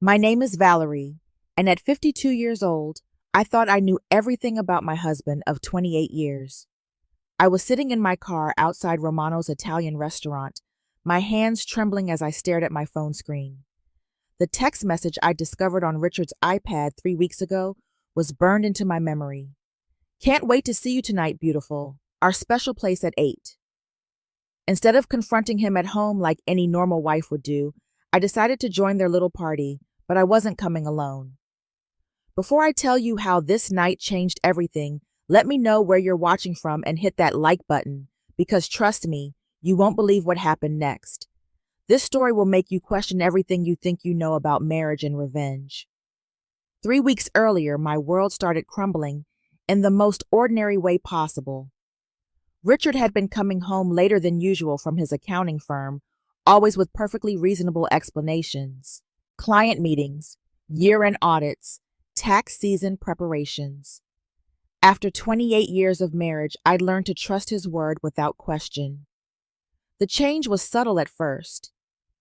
My name is Valerie, and at 52 years old, I thought I knew everything about my husband of 28 years. I was sitting in my car outside Romano's Italian restaurant, my hands trembling as I stared at my phone screen. The text message I discovered on Richard's iPad 3 weeks ago was burned into my memory. Can't wait to see you tonight, beautiful. Our special place at 8. Instead of confronting him at home like any normal wife would do, I decided to join their little party, but I wasn't coming alone. Before I tell you how this night changed everything, let me know where you're watching from and hit that like button, because trust me, you won't believe what happened next. This story will make you question everything you think you know about marriage and revenge. 3 weeks earlier, my world started crumbling in the most ordinary way possible. Richard had been coming home later than usual from his accounting firm, always with perfectly reasonable explanations. Client meetings, year-end audits, tax season preparations. After 28 years of marriage, I'd learned to trust his word without question. The change was subtle at first.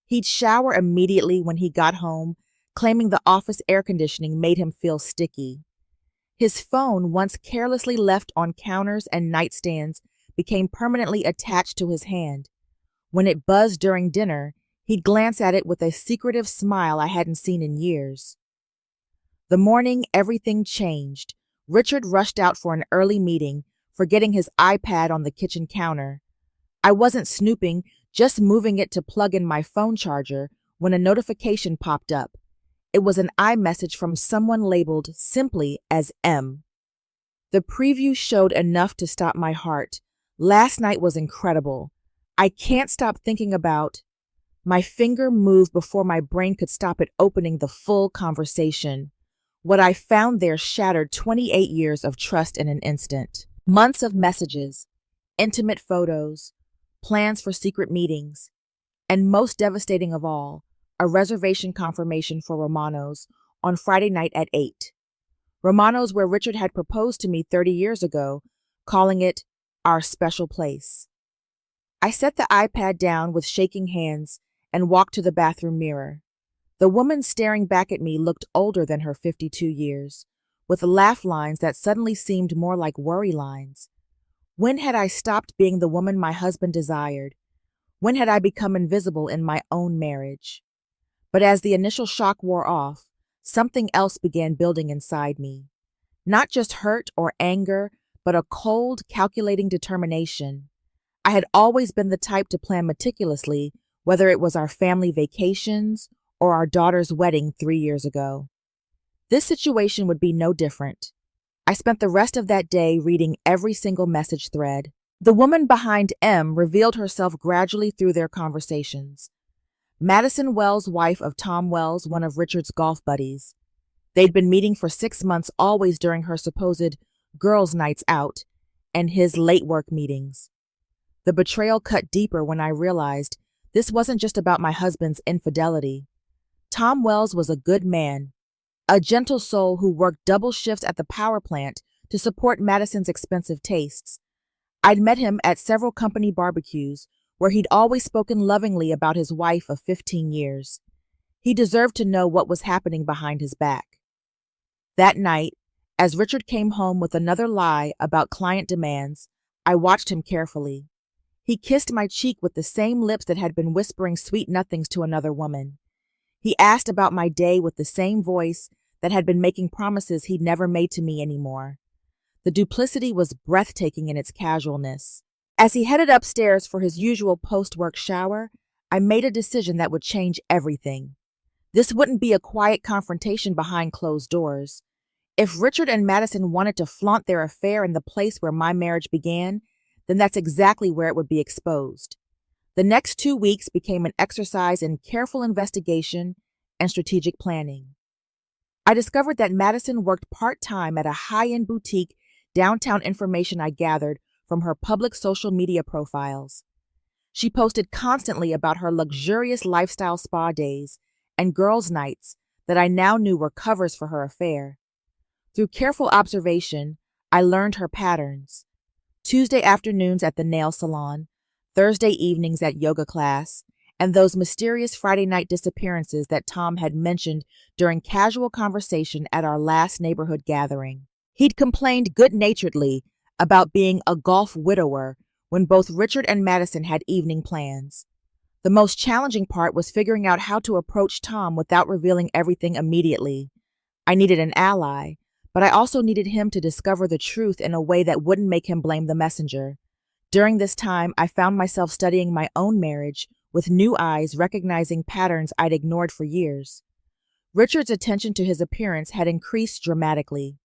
He'd shower immediately when he got home, claiming the office air conditioning made him feel sticky. His phone, once carelessly left on counters and nightstands, became permanently attached to his hand. When it buzzed during dinner, he'd glance at it with a secretive smile I hadn't seen in years. The morning everything changed. Richard rushed out for an early meeting, forgetting his iPad on the kitchen counter. I wasn't snooping, just moving it to plug in my phone charger when a notification popped up. It was an iMessage from someone labeled simply as M. The preview showed enough to stop my heart. Last night was incredible. I can't stop thinking about. My finger moved before my brain could stop it opening the full conversation. What I found there shattered 28 years of trust in an instant. Months of messages, intimate photos, plans for secret meetings, and most devastating of all, a reservation confirmation for Romano's on Friday night at 8. Romano's, where Richard had proposed to me 30 years ago, calling it our special place. I set the iPad down with shaking hands and walked to the bathroom mirror. The woman staring back at me looked older than her 52 years, with laugh lines that suddenly seemed more like worry lines. When had I stopped being the woman my husband desired? When had I become invisible in my own marriage? But as the initial shock wore off, something else began building inside me. Not just hurt or anger, but a cold, calculating determination. I had always been the type to plan meticulously, whether it was our family vacations or our daughter's wedding 3 years ago. This situation would be no different. I spent the rest of that day reading every single message thread. The woman behind M revealed herself gradually through their conversations. Madison Wells, wife of Tom Wells, one of Richard's golf buddies. They'd been meeting for 6 months, always during her supposed girls' nights out and his late work meetings. The betrayal cut deeper when I realized this wasn't just about my husband's infidelity. Tom Wells was a good man, a gentle soul who worked double shifts at the power plant to support Madison's expensive tastes. I'd met him at several company barbecues where he'd always spoken lovingly about his wife of 15 years. He deserved to know what was happening behind his back. That night, as Richard came home with another lie about client demands, I watched him carefully. He kissed my cheek with the same lips that had been whispering sweet nothings to another woman. He asked about my day with the same voice that had been making promises he'd never made to me anymore. The duplicity was breathtaking in its casualness. As he headed upstairs for his usual post-work shower, I made a decision that would change everything. This wouldn't be a quiet confrontation behind closed doors. If Richard and Madison wanted to flaunt their affair in the place where my marriage began, then that's exactly where it would be exposed. The next 2 weeks became an exercise in careful investigation and strategic planning. I discovered that Madison worked part-time at a high-end boutique downtown, information I gathered from her public social media profiles. She posted constantly about her luxurious lifestyle spa days and girls' nights that I now knew were covers for her affair. Through careful observation, I learned her patterns. Tuesday afternoons at the nail salon, Thursday evenings at yoga class, and those mysterious Friday night disappearances that Tom had mentioned during casual conversation at our last neighborhood gathering. He'd complained good-naturedly about being a golf widower when both Richard and Madison had evening plans. The most challenging part was figuring out how to approach Tom without revealing everything immediately. I needed an ally, but I also needed him to discover the truth in a way that wouldn't make him blame the messenger. During this time, I found myself studying my own marriage with new eyes, recognizing patterns I'd ignored for years. Richard's attention to his appearance had increased dramatically.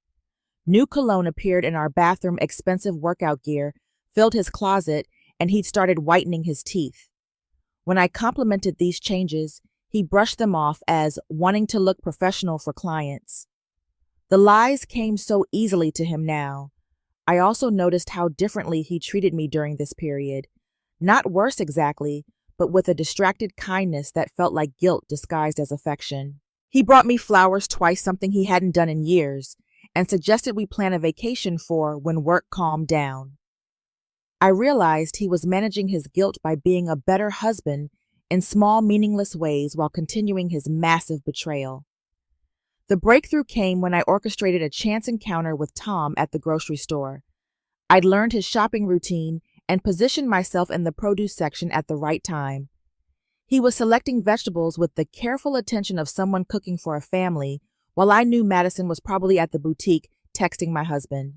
New cologne appeared in our bathroom, expensive workout gear filled his closet, and he'd started whitening his teeth. When I complimented these changes, he brushed them off as wanting to look professional for clients. The lies came so easily to him now. I also noticed how differently he treated me during this period. Not worse exactly, but with a distracted kindness that felt like guilt disguised as affection. He brought me flowers twice, something he hadn't done in years, and suggested we plan a vacation for when work calmed down. I realized he was managing his guilt by being a better husband in small, meaningless ways while continuing his massive betrayal. The breakthrough came when I orchestrated a chance encounter with Tom at the grocery store. I'd learned his shopping routine and positioned myself in the produce section at the right time. He was selecting vegetables with the careful attention of someone cooking for a family, while I knew Madison was probably at the boutique texting my husband.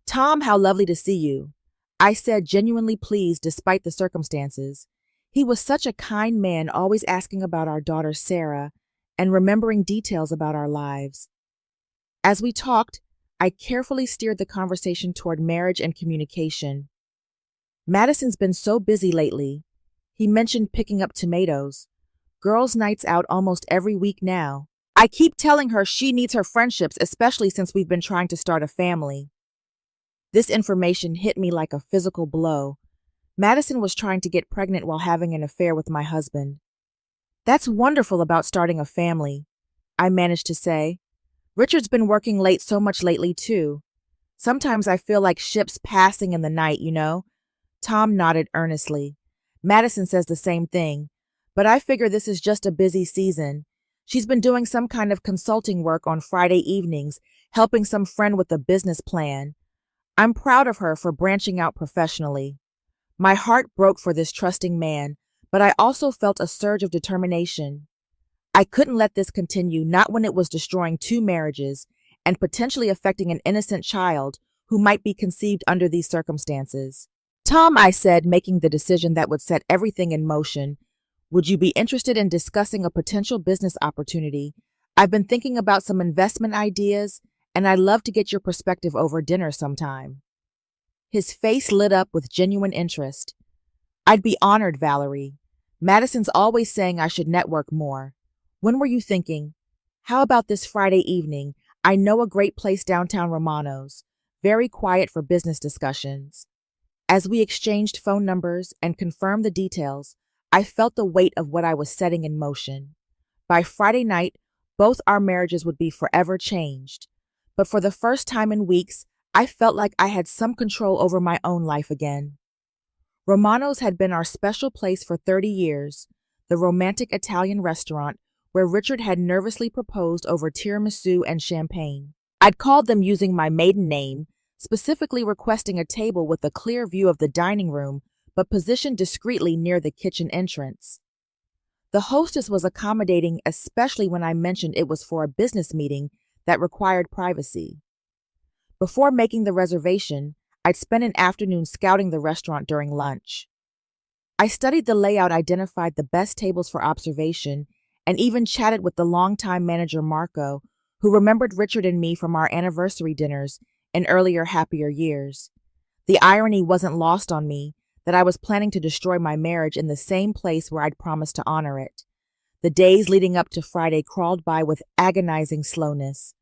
"Tom, how lovely to see you," I said, genuinely pleased despite the circumstances. He was such a kind man, always asking about our daughter Sarah and remembering details about our lives. As we talked, I carefully steered the conversation toward marriage and communication. "Madison's been so busy lately." He mentioned picking up tomatoes. "Girls' nights out almost every week now. I keep telling her she needs her friendships, especially since we've been trying to start a family." This information hit me like a physical blow. Madison was trying to get pregnant while having an affair with my husband. "That's wonderful about starting a family," I managed to say. "Richard's been working late so much lately, too. Sometimes I feel like ships passing in the night, you know?" Tom nodded earnestly. "Madison says the same thing, but I figure this is just a busy season. She's been doing some kind of consulting work on Friday evenings, helping some friend with a business plan. I'm proud of her for branching out professionally." My heart broke for this trusting man, but I also felt a surge of determination. I couldn't let this continue, not when it was destroying 2 marriages and potentially affecting an innocent child who might be conceived under these circumstances. "Tom," I said, making the decision that would set everything in motion, "would you be interested in discussing a potential business opportunity? I've been thinking about some investment ideas, and I'd love to get your perspective over dinner sometime." His face lit up with genuine interest. "I'd be honored, Valerie. Madison's always saying I should network more. When were you thinking?" "How about this Friday evening? I know a great place downtown Romano's. Very quiet for business discussions." As we exchanged phone numbers and confirmed the details, I felt the weight of what I was setting in motion. By Friday night, both our marriages would be forever changed. But for the first time in weeks, I felt like I had some control over my own life again. Romano's had been our special place for 30 years, the romantic Italian restaurant where Richard had nervously proposed over tiramisu and champagne. I'd called them using my maiden name, specifically requesting a table with a clear view of the dining room, but positioned discreetly near the kitchen entrance. The hostess was accommodating, especially when I mentioned it was for a business meeting that required privacy. Before making the reservation, I'd spent an afternoon scouting the restaurant during lunch. I studied the layout, identified the best tables for observation, and even chatted with the longtime manager Marco, who remembered Richard and me from our anniversary dinners in earlier, happier years. The irony wasn't lost on me that I was planning to destroy my marriage in the same place where I'd promised to honor it. The days leading up to Friday crawled by with agonizing slowness.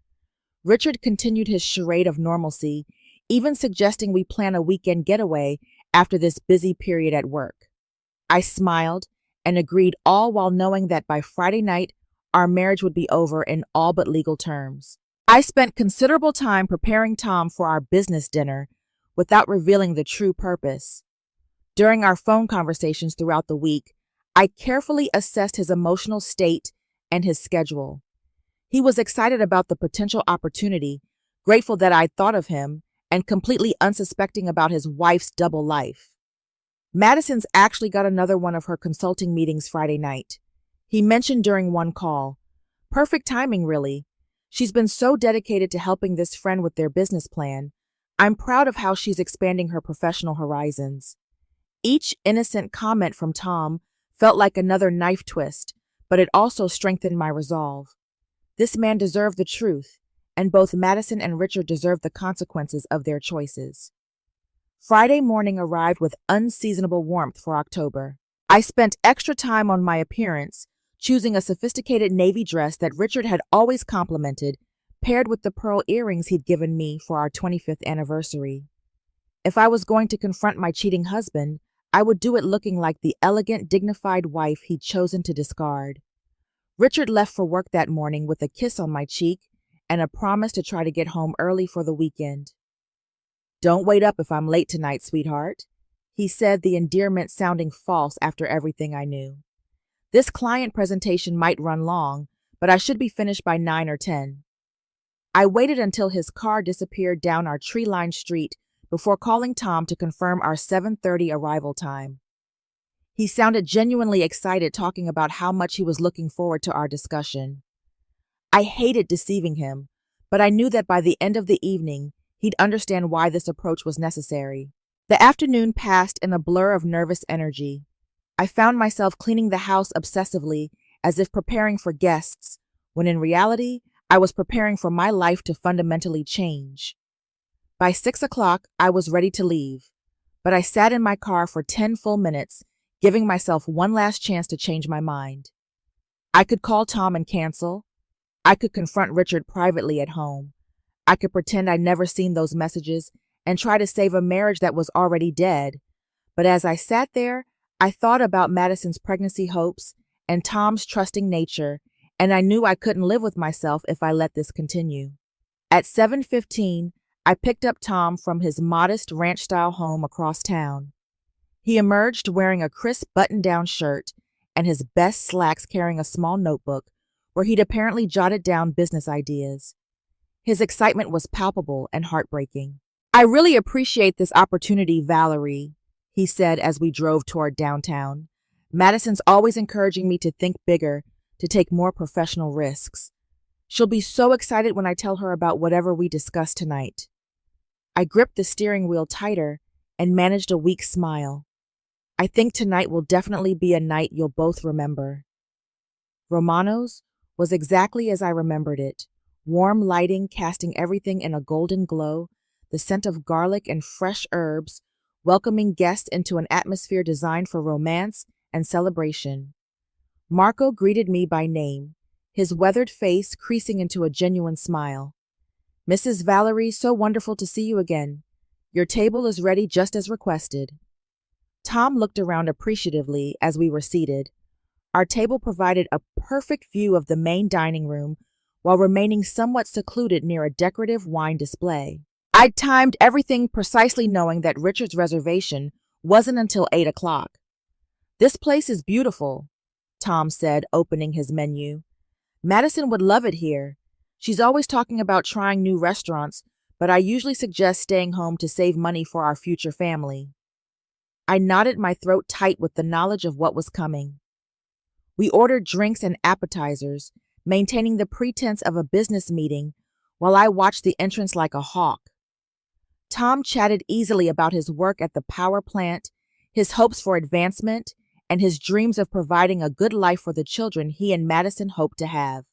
Richard continued his charade of normalcy, even suggesting we plan a weekend getaway after this busy period at work. I smiled and agreed, all while knowing that by Friday night, our marriage would be over in all but legal terms. I spent considerable time preparing Tom for our business dinner without revealing the true purpose. During our phone conversations throughout the week, I carefully assessed his emotional state and his schedule. He was excited about the potential opportunity, grateful that I'd thought of him, and completely unsuspecting about his wife's double life. Madison's actually got another one of her consulting meetings Friday night. He mentioned during one call. Perfect timing, really. She's been so dedicated to helping this friend with their business plan. I'm proud of how she's expanding her professional horizons. Each innocent comment from Tom felt like another knife twist, but it also strengthened my resolve. This man deserved the truth, and both Madison and Richard deserved the consequences of their choices. Friday morning arrived with unseasonable warmth for October. I spent extra time on my appearance, choosing a sophisticated navy dress that Richard had always complimented, paired with the pearl earrings he'd given me for our 25th anniversary. If I was going to confront my cheating husband, I would do it looking like the elegant, dignified wife he'd chosen to discard. Richard left for work that morning with a kiss on my cheek and a promise to try to get home early for the weekend. "Don't wait up if I'm late tonight, sweetheart," he said, the endearment sounding false after everything I knew. This client presentation might run long, but I should be finished by 9 or 10. I waited until his car disappeared down our tree-lined street before calling Tom to confirm our 7:30 arrival time. He sounded genuinely excited, talking about how much he was looking forward to our discussion. I hated deceiving him, but I knew that by the end of the evening, he'd understand why this approach was necessary. The afternoon passed in a blur of nervous energy. I found myself cleaning the house obsessively, as if preparing for guests, when in reality, I was preparing for my life to fundamentally change. By 6 o'clock, I was ready to leave, but I sat in my car for 10 full minutes, giving myself one last chance to change my mind. I could call Tom and cancel. I could confront Richard privately at home. I could pretend I'd never seen those messages and try to save a marriage that was already dead. But as I sat there, I thought about Madison's pregnancy hopes and Tom's trusting nature, and I knew I couldn't live with myself if I let this continue. At 7:15, I picked up Tom from his modest ranch-style home across town. He emerged wearing a crisp button-down shirt and his best slacks, carrying a small notebook where he'd apparently jotted down business ideas. His excitement was palpable and heartbreaking. "I really appreciate this opportunity, Valerie," he said as we drove toward downtown. "Madison's always encouraging me to think bigger, to take more professional risks. She'll be so excited when I tell her about whatever we discuss tonight." I gripped the steering wheel tighter and managed a weak smile. "I think tonight will definitely be a night you'll both remember." Romano's was exactly as I remembered it. Warm lighting casting everything in a golden glow, the scent of garlic and fresh herbs, welcoming guests into an atmosphere designed for romance and celebration. Marco greeted me by name, his weathered face creasing into a genuine smile. "Mrs. Valerie, so wonderful to see you again. Your table is ready just as requested." Tom looked around appreciatively as we were seated. Our table provided a perfect view of the main dining room while remaining somewhat secluded near a decorative wine display. I'd timed everything precisely, knowing that Richard's reservation wasn't until 8 o'clock. "This place is beautiful," Tom said, opening his menu. "Madison would love it here. She's always talking about trying new restaurants, but I usually suggest staying home to save money for our future family." I nodded, my throat tight with the knowledge of what was coming. We ordered drinks and appetizers, maintaining the pretense of a business meeting, while I watched the entrance like a hawk. Tom chatted easily about his work at the power plant, his hopes for advancement, and his dreams of providing a good life for the children he and Madison hoped to have.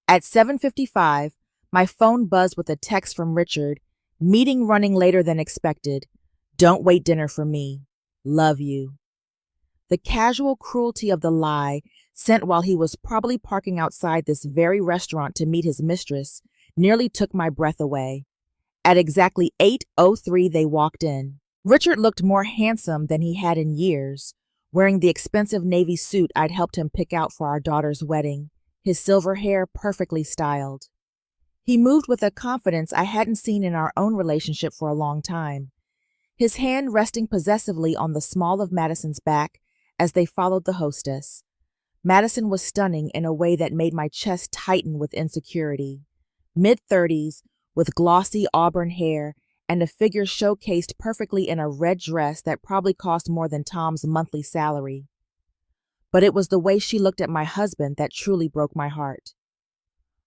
At 7:55, my phone buzzed with a text from Richard, "Meeting running later than expected. Don't wait dinner for me. Love you." The casual cruelty of the lie, sent while he was probably parking outside this very restaurant to meet his mistress, nearly took my breath away. At exactly 8:03, they walked in. Richard looked more handsome than he had in years, wearing the expensive navy suit I'd helped him pick out for our daughter's wedding, his silver hair perfectly styled. He moved with a confidence I hadn't seen in our own relationship for a long time, his hand resting possessively on the small of Madison's back as they followed the hostess. Madison was stunning in a way that made my chest tighten with insecurity. Mid-30s, with glossy auburn hair and a figure showcased perfectly in a red dress that probably cost more than Tom's monthly salary. But it was the way she looked at my husband that truly broke my heart.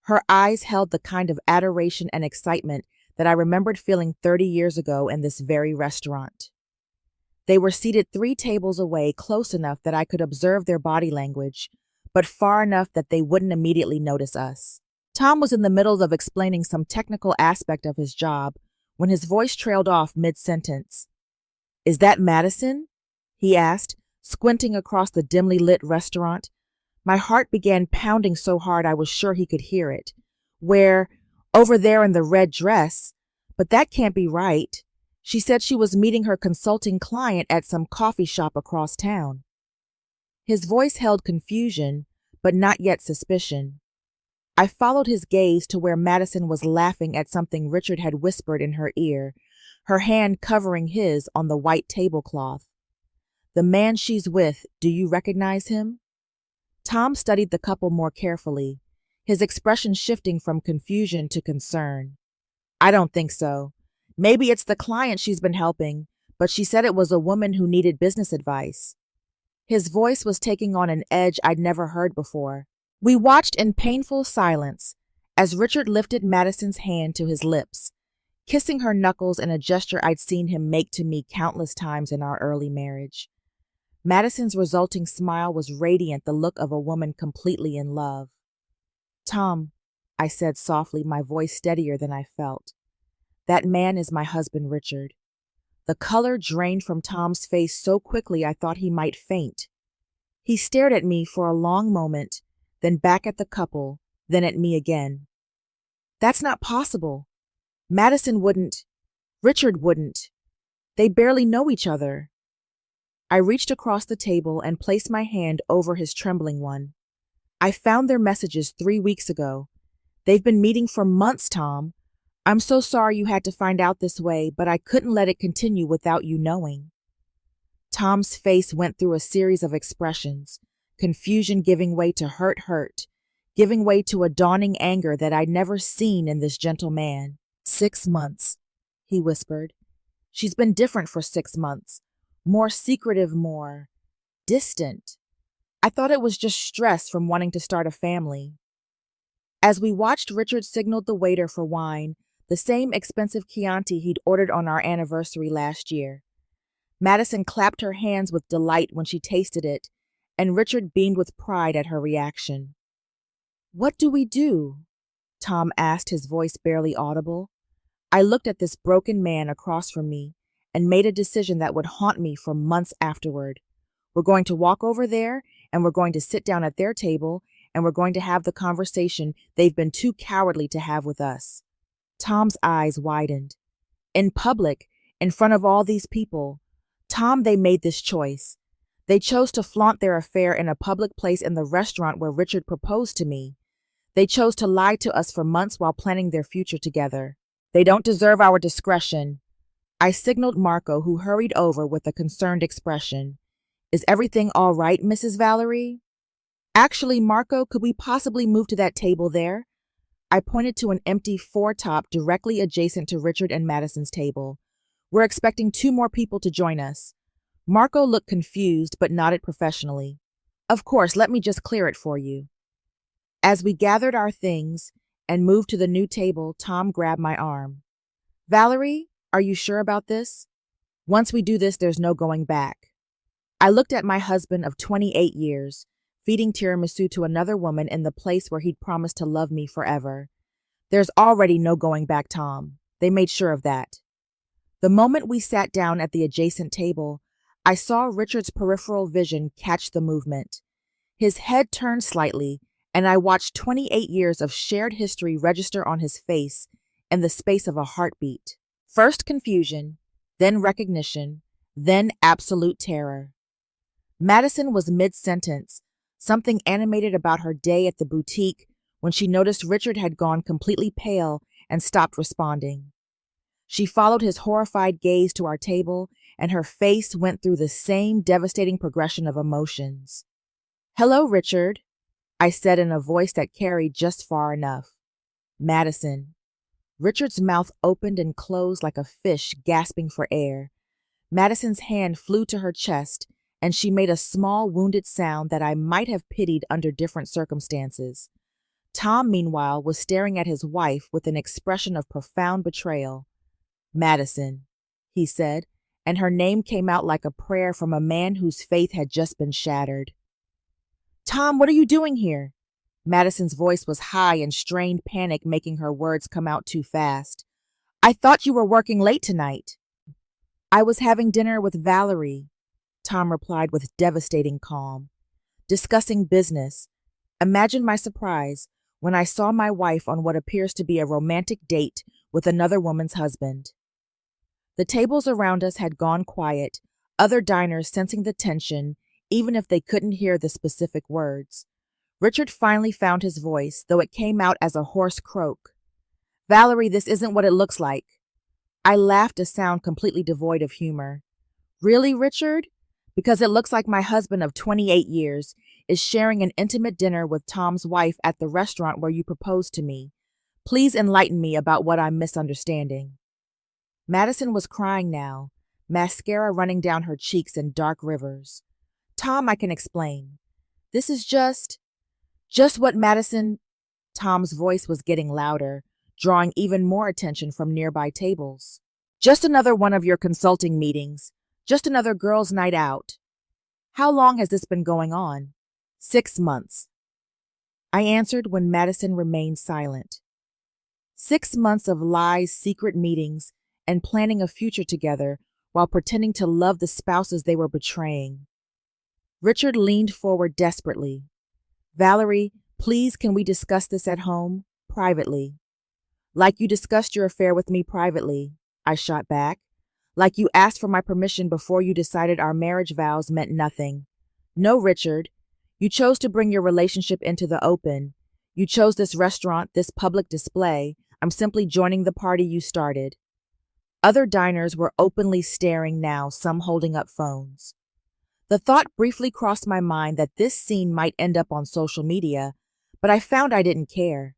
Her eyes held the kind of adoration and excitement that I remembered feeling 30 years ago in this very restaurant. They were seated 3 tables away, close enough that I could observe their body language, but far enough that they wouldn't immediately notice us. Tom was in the middle of explaining some technical aspect of his job when his voice trailed off mid-sentence. "Is that Madison?" he asked, squinting across the dimly lit restaurant. My heart began pounding so hard I was sure he could hear it. "Where? Over there in the red dress? But that can't be right. She said she was meeting her consulting client at some coffee shop across town." His voice held confusion, but not yet suspicion. I followed his gaze to where Madison was laughing at something Richard had whispered in her ear, her hand covering his on the white tablecloth. "The man she's with, do you recognize him?" Tom studied the couple more carefully, his expression shifting from confusion to concern. "I don't think so. Maybe it's the client she's been helping, but she said it was a woman who needed business advice." His voice was taking on an edge I'd never heard before. We watched in painful silence as Richard lifted Madison's hand to his lips, kissing her knuckles in a gesture I'd seen him make to me countless times in our early marriage. Madison's resulting smile was radiant, the look of a woman completely in love. "Tom," I said softly, my voice steadier than I felt. "That man is my husband, Richard." The color drained from Tom's face so quickly I thought he might faint. He stared at me for a long moment, then back at the couple, then at me again. "That's not possible. Madison wouldn't. Richard wouldn't. They barely know each other." I reached across the table and placed my hand over his trembling one. "I found their messages 3 weeks ago. They've been meeting for months, Tom. I'm so sorry you had to find out this way, but I couldn't let it continue without you knowing." Tom's face went through a series of expressions, confusion giving way to hurt, giving way to a dawning anger that I'd never seen in this gentle man. "6 months," he whispered. "She's been different for 6 months. More secretive, more distant. I thought it was just stress from wanting to start a family." As we watched, Richard signaled the waiter for wine, the same expensive Chianti he'd ordered on our anniversary last year. Madison clapped her hands with delight when she tasted it, and Richard beamed with pride at her reaction. "What do we do?" Tom asked, his voice barely audible. I looked at this broken man across from me and made a decision that would haunt me for months afterward. We're going to walk over there, and we're going to sit down at their table, and we're going to have the conversation they've been too cowardly to have with us. Tom's eyes widened. In public, in front of all these people. Tom, they made this choice. They chose to flaunt their affair in a public place in the restaurant where Richard proposed to me. They chose to lie to us for months while planning their future together. They don't deserve our discretion. I signaled Marco, who hurried over with a concerned expression. "Is everything all right, Mrs. Valerie?" "Actually, Marco, could we possibly move to that table there?" I pointed to an empty 4-top directly adjacent to Richard and Madison's table. "We're expecting 2 more people to join us." Marco looked confused but nodded professionally. "Of course, let me just clear it for you." As we gathered our things and moved to the new table, Tom grabbed my arm. "Valerie, are you sure about this? Once we do this, there's no going back." I looked at my husband of 28 years, feeding tiramisu to another woman in the place where he'd promised to love me forever. "There's already no going back, Tom. They made sure of that." The moment we sat down at the adjacent table, I saw Richard's peripheral vision catch the movement. His head turned slightly, and I watched 28 years of shared history register on his face in the space of a heartbeat. First confusion, then recognition, then absolute terror. Madison was mid-sentence, something animated about her day at the boutique when she noticed Richard had gone completely pale and stopped responding. She followed his horrified gaze to our table and her face went through the same devastating progression of emotions. "Hello, Richard," I said in a voice that carried just far enough. "Madison." Richard's mouth opened and closed like a fish gasping for air. Madison's hand flew to her chest, and she made a small, wounded sound that I might have pitied under different circumstances. Tom, meanwhile, was staring at his wife with an expression of profound betrayal. "Madison," he said, and her name came out like a prayer from a man whose faith had just been shattered. "Tom, what are you doing here?" Madison's voice was high and strained panic making her words come out too fast. "I thought you were working late tonight." "I was having dinner with Valerie," Tom replied with devastating calm. "Discussing business." Imagine my surprise when I saw my wife on what appears to be a romantic date with another woman's husband. The tables around us had gone quiet, other diners sensing the tension, even if they couldn't hear the specific words. Richard finally found his voice, though it came out as a hoarse croak. "Valerie, this isn't what it looks like." I laughed, a sound completely devoid of humor. "Really, Richard? Because it looks like my husband of 28 years is sharing an intimate dinner with Tom's wife at the restaurant where you proposed to me. Please enlighten me about what I'm misunderstanding." Madison was crying now, mascara running down her cheeks in dark rivers. "Tom, I can explain. This is just what Madison—" Tom's voice was getting louder, drawing even more attention from nearby tables. "Just another one of your consulting meetings. Just another girls' night out. How long has this been going on?" 6 months. I answered when Madison remained silent. 6 months of lies, secret meetings, and planning a future together while pretending to love the spouses they were betraying. Richard leaned forward desperately. "Valerie, please can we discuss this at home, privately?" "Like you discussed your affair with me privately," I shot back. "Like you asked for my permission before you decided our marriage vows meant nothing. No, Richard, you chose to bring your relationship into the open. You chose this restaurant, this public display. I'm simply joining the party you started." Other diners were openly staring now, some holding up phones. The thought briefly crossed my mind that this scene might end up on social media, but I found I didn't care.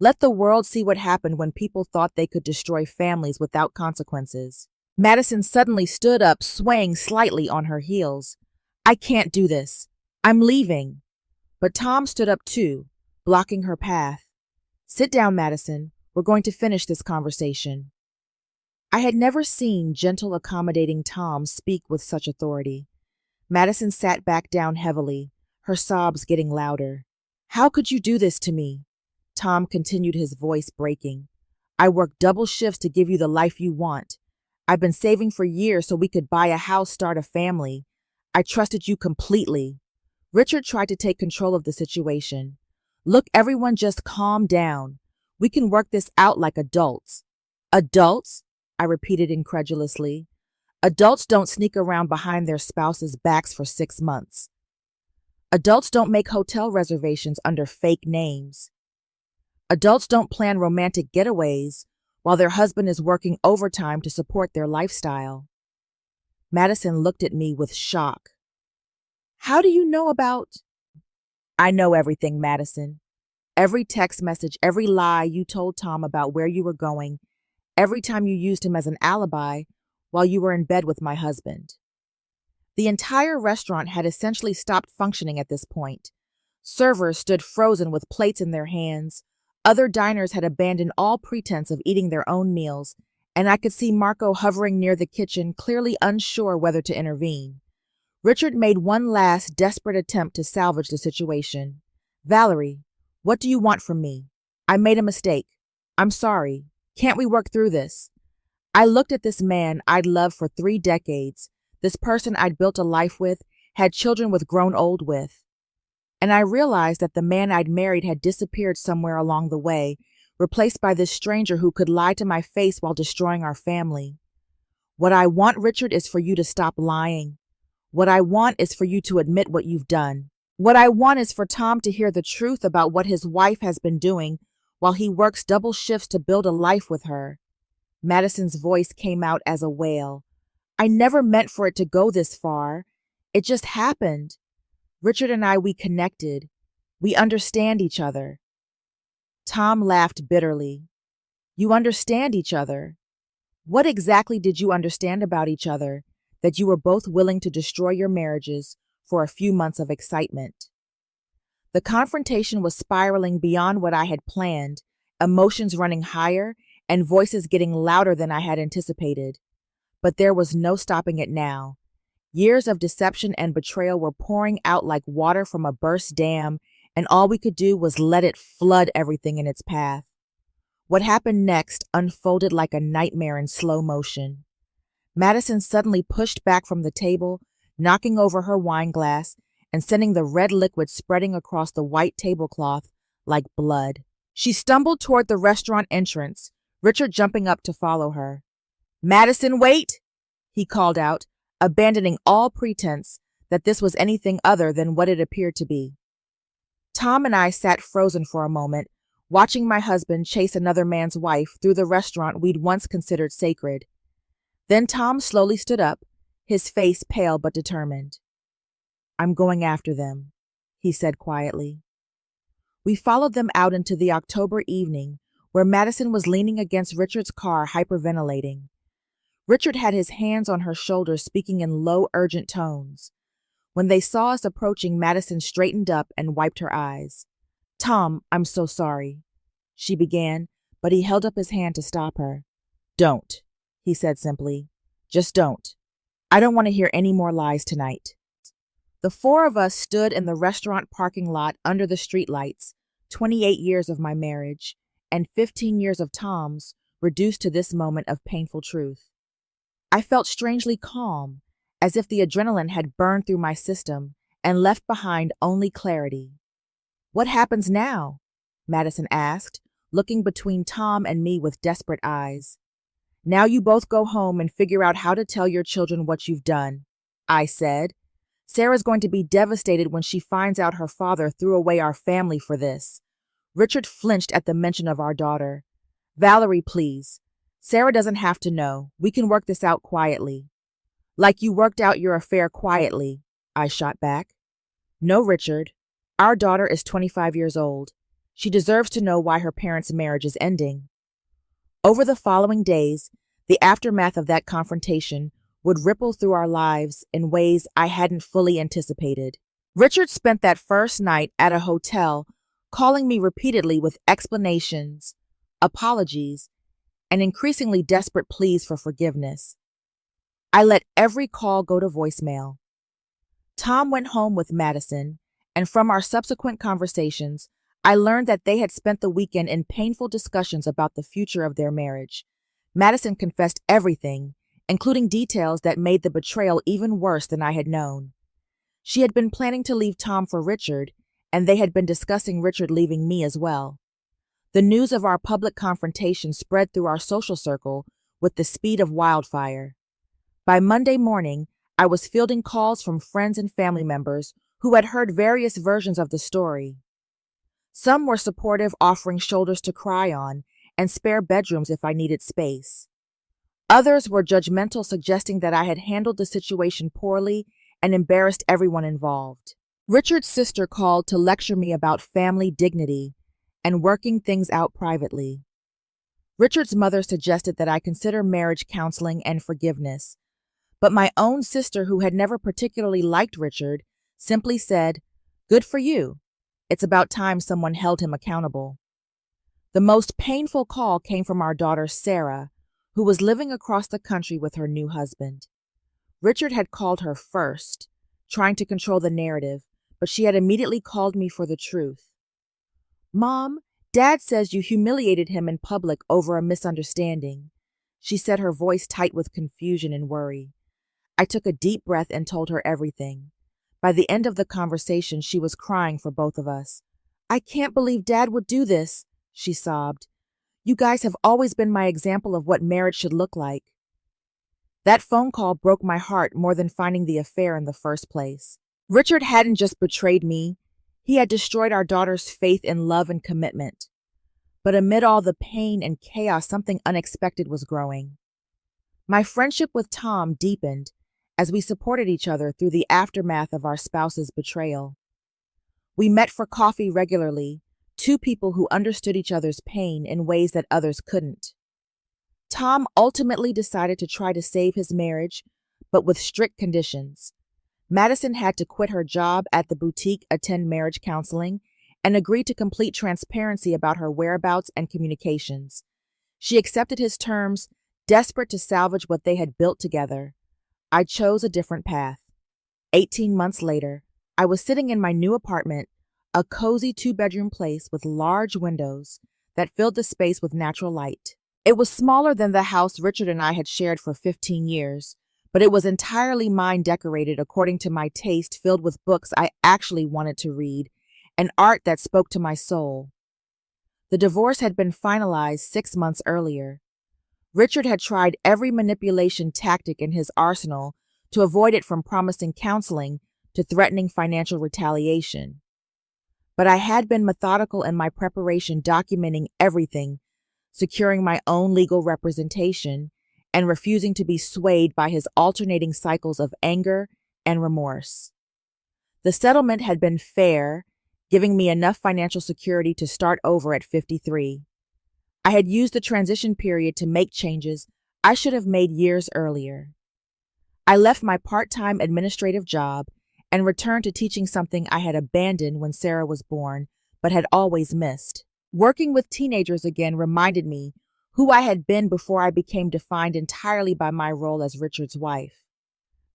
Let the world see what happened when people thought they could destroy families without consequences. Madison suddenly stood up, swaying slightly on her heels. "I can't do this. I'm leaving." But Tom stood up too, blocking her path. "Sit down, Madison. We're going to finish this conversation." I had never seen gentle, accommodating Tom speak with such authority. Madison sat back down heavily, her sobs getting louder. "How could you do this to me?" Tom continued, his voice breaking. "I worked double shifts to give you the life you want. I've been saving for years so we could buy a house, start a family. I trusted you completely." Richard tried to take control of the situation. "Look, everyone, just calm down. We can work this out like adults." "Adults?" I repeated incredulously. "Adults don't sneak around behind their spouses' backs for 6 months. Adults don't make hotel reservations under fake names. Adults don't plan romantic getaways while their husband is working overtime to support their lifestyle." Madison looked at me with shock. "How do you know about—" "I know everything, Madison. Every text message, every lie you told Tom about where you were going, every time you used him as an alibi while you were in bed with my husband." The entire restaurant had essentially stopped functioning at this point. Servers stood frozen with plates in their hands. Other diners had abandoned all pretense of eating their own meals, and I could see Marco hovering near the kitchen, clearly unsure whether to intervene. Richard made one last desperate attempt to salvage the situation. "Valerie, what do you want from me? I made a mistake. I'm sorry. Can't we work through this?" I looked at this man I'd loved for 3 decades, this person I'd built a life with, had children with, grown old with. And I realized that the man I'd married had disappeared somewhere along the way, replaced by this stranger who could lie to my face while destroying our family. "What I want, Richard, is for you to stop lying. What I want is for you to admit what you've done. What I want is for Tom to hear the truth about what his wife has been doing while he works double shifts to build a life with her." Madison's voice came out as a wail. I never meant for it to go this far. It just happened. Richard and we connected. We understand each other. Tom laughed bitterly. You understand each other? What exactly did you understand about each other that you were both willing to destroy your marriages for a few months of excitement? The confrontation was spiraling beyond what I had planned, emotions running higher and voices getting louder than I had anticipated. But there was no stopping it now. Years of deception and betrayal were pouring out like water from a burst dam, and all we could do was let it flood everything in its path. What happened next unfolded like a nightmare in slow motion. Madison suddenly pushed back from the table, knocking over her wine glass and sending the red liquid spreading across the white tablecloth like blood. She stumbled toward the restaurant entrance, Richard jumping up to follow her. Madison, wait! He called out, abandoning all pretense that this was anything other than what it appeared to be. Tom and I sat frozen for a moment, watching my husband chase another man's wife through the restaurant we'd once considered sacred. Then Tom slowly stood up, his face pale but determined. I'm going after them, he said quietly. We followed them out into the October evening, where Madison was leaning against Richard's car hyperventilating. Richard had his hands on her shoulders, speaking in low, urgent tones. When they saw us approaching, Madison straightened up and wiped her eyes. Tom, I'm so sorry, she began, but he held up his hand to stop her. Don't, he said simply. Just don't. I don't want to hear any more lies tonight. The four of us stood in the restaurant parking lot under the streetlights, 28 years of my marriage, and 15 years of Tom's, reduced to this moment of painful truth. I felt strangely calm, as if the adrenaline had burned through my system and left behind only clarity. What happens now? Madison asked, looking between Tom and me with desperate eyes. Now you both go home and figure out how to tell your children what you've done, I said. Sarah's going to be devastated when she finds out her father threw away our family for this. Richard flinched at the mention of our daughter. Valerie, please. Sarah doesn't have to know. We can work this out quietly. Like you worked out your affair quietly, I shot back. No, Richard. Our daughter is 25 years old. She deserves to know why her parents' marriage is ending. Over the following days, the aftermath of that confrontation would ripple through our lives in ways I hadn't fully anticipated. Richard spent that first night at a hotel calling me repeatedly with explanations, apologies, and increasingly desperate pleas for forgiveness. I let every call go to voicemail. Tom went home with Madison, and from our subsequent conversations, I learned that they had spent the weekend in painful discussions about the future of their marriage. Madison confessed everything, including details that made the betrayal even worse than I had known. She had been planning to leave Tom for Richard, and they had been discussing Richard leaving me as well. The news of our public confrontation spread through our social circle with the speed of wildfire. By Monday morning, I was fielding calls from friends and family members who had heard various versions of the story. Some were supportive, offering shoulders to cry on and spare bedrooms if I needed space. Others were judgmental, suggesting that I had handled the situation poorly and embarrassed everyone involved. Richard's sister called to lecture me about family dignity and working things out privately. Richard's mother suggested that I consider marriage counseling and forgiveness, but my own sister, who had never particularly liked Richard, simply said, "Good for you. It's about time someone held him accountable." The most painful call came from our daughter, Sarah, who was living across the country with her new husband. Richard had called her first, trying to control the narrative, but she had immediately called me for the truth. "Mom, Dad says you humiliated him in public over a misunderstanding," she said, her voice tight with confusion and worry. I took a deep breath and told her everything. By the end of the conversation, she was crying for both of us. "I can't believe Dad would do this," she sobbed. "You guys have always been my example of what marriage should look like." That phone call broke my heart more than finding the affair in the first place. Richard hadn't just betrayed me, he had destroyed our daughter's faith in love and commitment. But amid all the pain and chaos, something unexpected was growing. My friendship with Tom deepened as we supported each other through the aftermath of our spouse's betrayal. We met for coffee regularly, two people who understood each other's pain in ways that others couldn't. Tom ultimately decided to try to save his marriage, but with strict conditions. Madison had to quit her job at the boutique, attend marriage counseling, and agree to complete transparency about her whereabouts and communications. She accepted his terms, desperate to salvage what they had built together. I chose a different path. 18 months later, I was sitting in my new apartment, a cozy two-bedroom place with large windows that filled the space with natural light. It was smaller than the house Richard and I had shared for 15 years, but it was entirely mine, decorated according to my taste, filled with books I actually wanted to read and art that spoke to my soul. The divorce had been finalized 6 months earlier. Richard had tried every manipulation tactic in his arsenal to avoid it, from promising counseling to threatening financial retaliation. But I had been methodical in my preparation, documenting everything, securing my own legal representation, and refusing to be swayed by his alternating cycles of anger and remorse. The settlement had been fair, giving me enough financial security to start over at 53. I had used the transition period to make changes I should have made years earlier. I left my part-time administrative job and returned to teaching, something I had abandoned when Sarah was born, but had always missed. Working with teenagers again reminded me who I had been before I became defined entirely by my role as Richard's wife.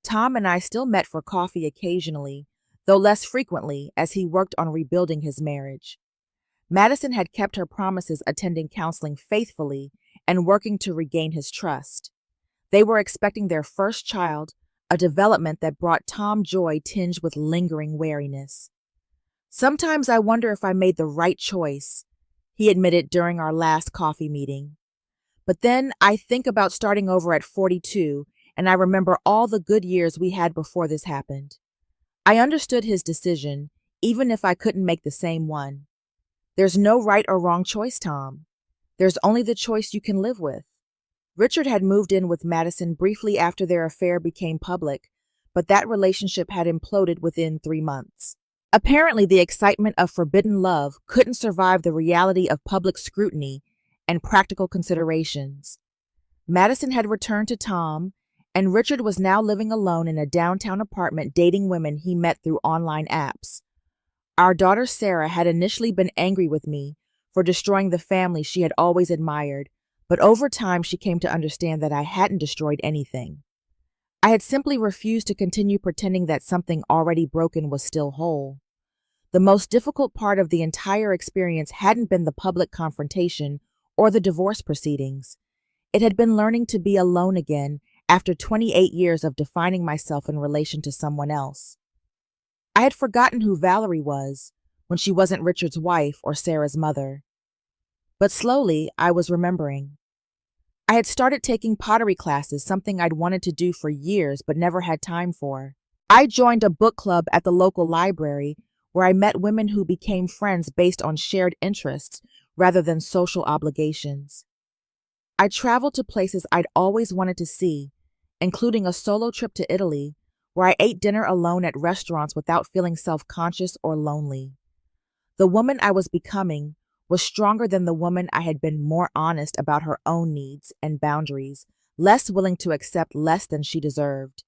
Tom and I still met for coffee occasionally, though less frequently, as he worked on rebuilding his marriage. Madison had kept her promises, attending counseling faithfully and working to regain his trust. They were expecting their first child, a development that brought Tom joy tinged with lingering wariness. "Sometimes I wonder if I made the right choice," he admitted during our last coffee meeting. "But then I think about starting over at 42, and I remember all the good years we had before this happened." I understood his decision, even if I couldn't make the same one. "There's no right or wrong choice, Tom. There's only the choice you can live with." Richard had moved in with Madison briefly after their affair became public, but that relationship had imploded within 3 months. Apparently, the excitement of forbidden love couldn't survive the reality of public scrutiny and practical considerations. Madison had returned to Tom, and Richard was now living alone in a downtown apartment, dating women he met through online apps. Our daughter Sarah had initially been angry with me for destroying the family she had always admired, but over time she came to understand that I hadn't destroyed anything. I had simply refused to continue pretending that something already broken was still whole. The most difficult part of the entire experience hadn't been the public confrontation or the divorce proceedings. It had been learning to be alone again after 28 years of defining myself in relation to someone else. I had forgotten who Valerie was when she wasn't Richard's wife or Sarah's mother. But slowly, I was remembering. I had started taking pottery classes, something I'd wanted to do for years but never had time for. I joined a book club at the local library, where I met women who became friends based on shared interests rather than social obligations. I traveled to places I'd always wanted to see, including a solo trip to Italy, where I ate dinner alone at restaurants without feeling self-conscious or lonely. The woman I was becoming was stronger than the woman I had been, more honest about her own needs and boundaries, less willing to accept less than she deserved.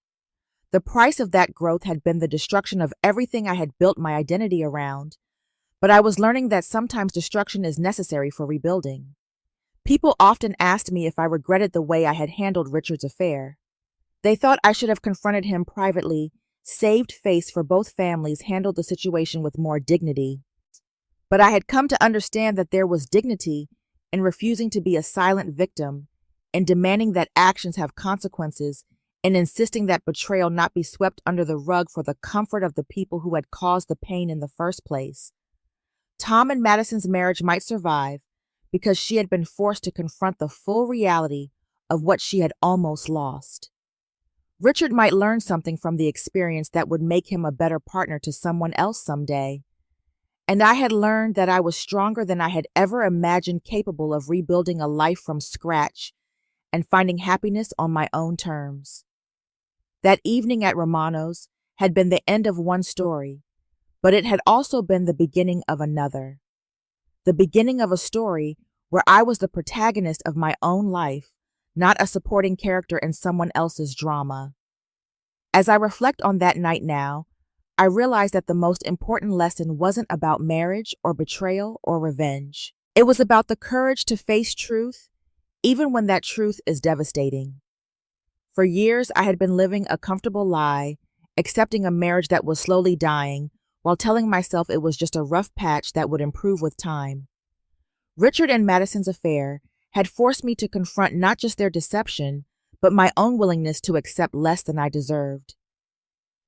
The price of that growth had been the destruction of everything I had built my identity around, but I was learning that sometimes destruction is necessary for rebuilding. People often asked me if I regretted the way I had handled Richard's affair. They thought I should have confronted him privately, saved face for both families, handled the situation with more dignity. But I had come to understand that there was dignity in refusing to be a silent victim, in demanding that actions have consequences, in insisting that betrayal not be swept under the rug for the comfort of the people who had caused the pain in the first place. Tom and Madison's marriage might survive because she had been forced to confront the full reality of what she had almost lost. Richard might learn something from the experience that would make him a better partner to someone else someday. And I had learned that I was stronger than I had ever imagined, capable of rebuilding a life from scratch, and finding happiness on my own terms. That evening at Romano's had been the end of one story, but it had also been the beginning of another. The beginning of a story where I was the protagonist of my own life, not a supporting character in someone else's drama. As I reflect on that night now, I realize that the most important lesson wasn't about marriage or betrayal or revenge. It was about the courage to face truth, even when that truth is devastating. For years, I had been living a comfortable lie, accepting a marriage that was slowly dying, while telling myself it was just a rough patch that would improve with time. Richard and Madison's affair had forced me to confront not just their deception, but my own willingness to accept less than I deserved.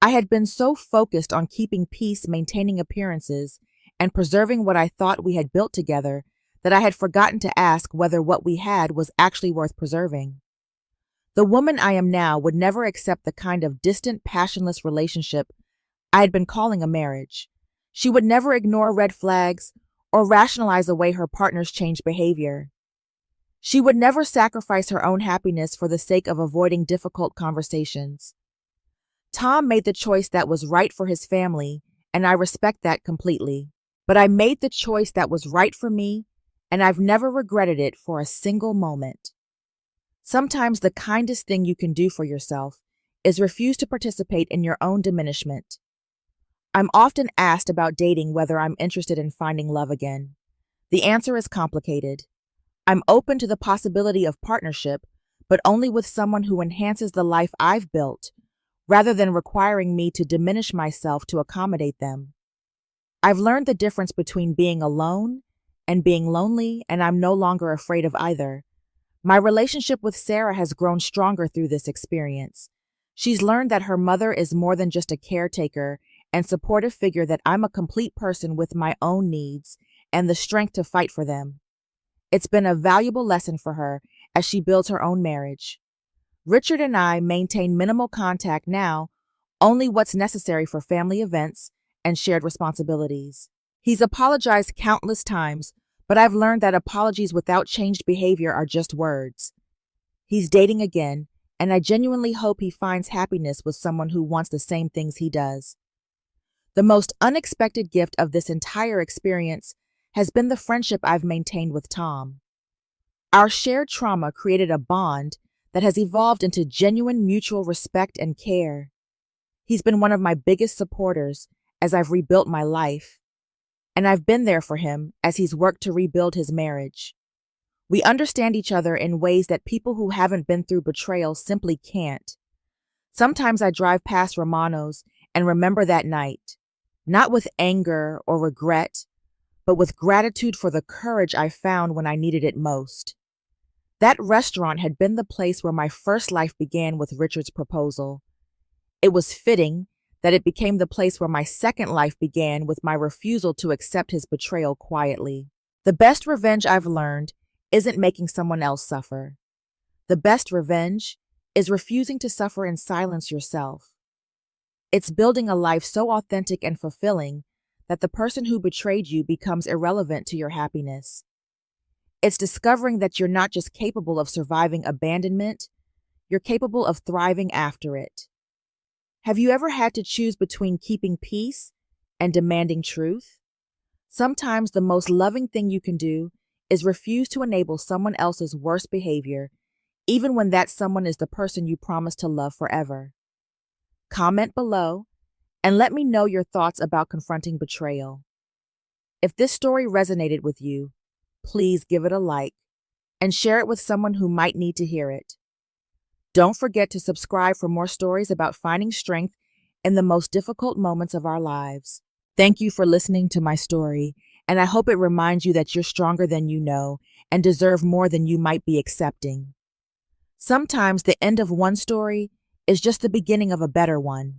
I had been so focused on keeping peace, maintaining appearances, and preserving what I thought we had built together that I had forgotten to ask whether what we had was actually worth preserving. The woman I am now would never accept the kind of distant, passionless relationship I had been calling a marriage. She would never ignore red flags or rationalize away her partner's changed behavior. She would never sacrifice her own happiness for the sake of avoiding difficult conversations. Tom made the choice that was right for his family, and I respect that completely. But I made the choice that was right for me, and I've never regretted it for a single moment. Sometimes the kindest thing you can do for yourself is refuse to participate in your own diminishment. I'm often asked about dating, whether I'm interested in finding love again. The answer is complicated. I'm open to the possibility of partnership, but only with someone who enhances the life I've built, rather than requiring me to diminish myself to accommodate them. I've learned the difference between being alone and being lonely, and I'm no longer afraid of either. My relationship with Sarah has grown stronger through this experience. She's learned that her mother is more than just a caretaker and supportive figure, that I'm a complete person with my own needs and the strength to fight for them. It's been a valuable lesson for her as she builds her own marriage. Richard and I maintain minimal contact now, only what's necessary for family events and shared responsibilities. He's apologized countless times, but I've learned that apologies without changed behavior are just words. He's dating again, and I genuinely hope he finds happiness with someone who wants the same things he does. The most unexpected gift of this entire experience has been the friendship I've maintained with Tom. Our shared trauma created a bond that has evolved into genuine mutual respect and care. He's been one of my biggest supporters as I've rebuilt my life, and I've been there for him as he's worked to rebuild his marriage. We understand each other in ways that people who haven't been through betrayal simply can't. Sometimes I drive past Romano's and remember that night, not with anger or regret, but with gratitude for the courage I found when I needed it most. That restaurant had been the place where my first life began with Richard's proposal. It was fitting that it became the place where my second life began with my refusal to accept his betrayal quietly. The best revenge I've learned isn't making someone else suffer. The best revenge is refusing to suffer in silence yourself. It's building a life so authentic and fulfilling that the person who betrayed you becomes irrelevant to your happiness. It's discovering that you're not just capable of surviving abandonment, you're capable of thriving after it. Have you ever had to choose between keeping peace and demanding truth? Sometimes the most loving thing you can do is refuse to enable someone else's worst behavior, even when that someone is the person you promised to love forever. Comment below and let me know your thoughts about confronting betrayal. If this story resonated with you, please give it a like and share it with someone who might need to hear it. Don't forget to subscribe for more stories about finding strength in the most difficult moments of our lives. Thank you for listening to my story, and I hope it reminds you that you're stronger than you know and deserve more than you might be accepting. Sometimes the end of one story is just the beginning of a better one.